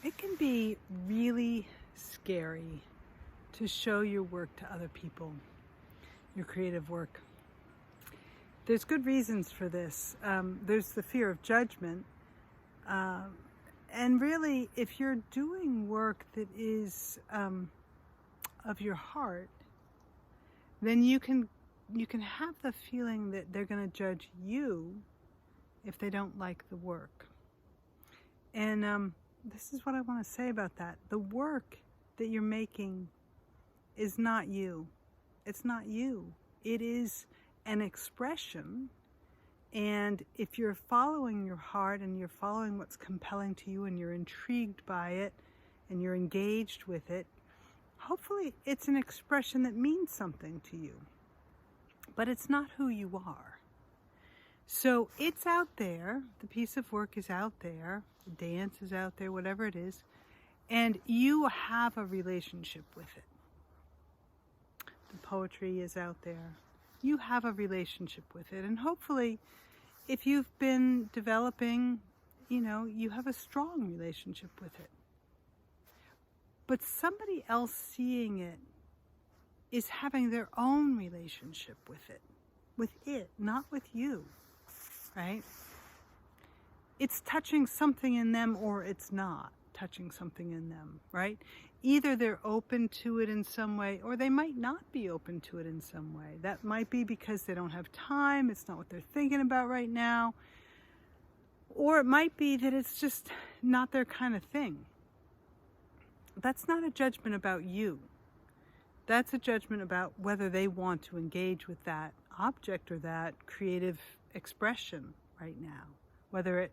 It can be really scary to show your work to other people, your creative work. There's good reasons for this. There's the fear of judgment. And really, if you're doing work that is of your heart, then you can have the feeling that they're going to judge you if they don't like the work. And this is what I want to say about that. The work that you're making is not you. It's not you. It is an expression. And if you're following your heart and you're following what's compelling to you and you're intrigued by it and you're engaged with it, hopefully it's an expression that means something to you. But it's not who you are. So it's out there. The piece of work is out there. The dance is out there, whatever it is. And you have a relationship with it. The poetry is out there. You have a relationship with it. And hopefully, if you've been developing, you have a strong relationship with it. But somebody else seeing it is having their own relationship with it, not with you, right? It's touching something in them or it's not touching something in them, right? Either they're open to it in some way or they might not be open to it in some way. That might be because they don't have time, it's not what they're thinking about right now, or it might be that it's just not their kind of thing. That's not a judgment about you. That's a judgment about whether they want to engage with that object or that creative expression right now. Whether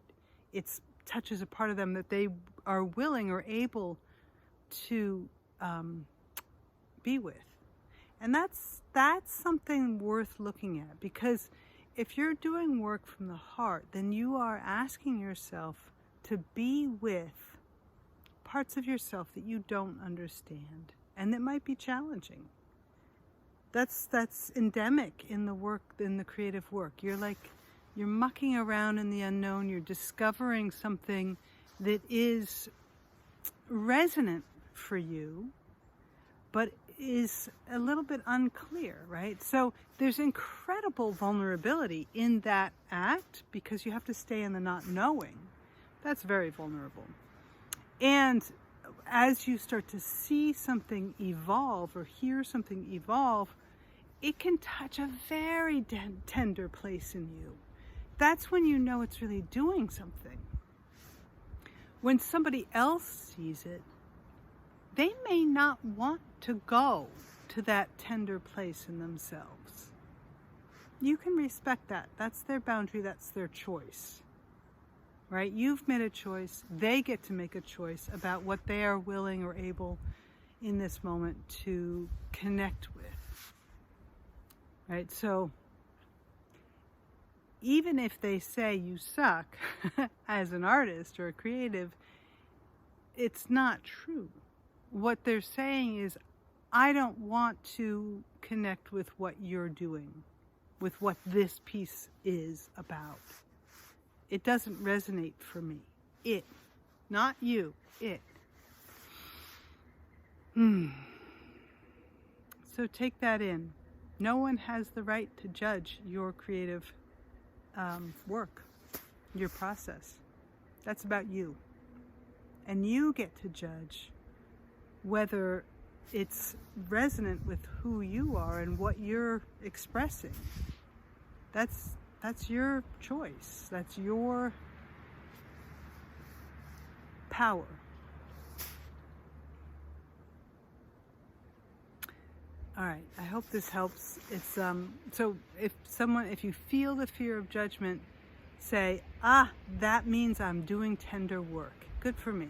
it touches a part of them that they are willing or able to be with. And that's something worth looking at, because if you're doing work from the heart, then you are asking yourself to be with parts of yourself that you don't understand and that might be challenging. That's endemic in the work, in the creative work. You're mucking around in the unknown. You're discovering something that is resonant for you, but is a little bit unclear, right? So there's incredible vulnerability in that act because you have to stay in the not knowing. That's very vulnerable. And as you start to see something evolve or hear something evolve, it can touch a very tender place in you. That's when you know it's really doing something. When somebody else sees it, they may not want to go to that tender place in themselves. You can respect that. That's their boundary. That's their choice. Right? You've made a choice. They get to make a choice about what they are willing or able in this moment to connect with. Right? So even if they say you suck as an artist or a creative, it's not true. What they're saying is, I don't want to connect with what you're doing, with what this piece is about. It doesn't resonate for me. It, not you, it. So take that in. No one has the right to judge your creative work, your process. That's about you. And you get to judge whether it's resonant with who you are and what you're expressing. That's your choice. That's your power. All right, I hope this helps. It's so if you feel the fear of judgment, say, that means I'm doing tender work. Good for me.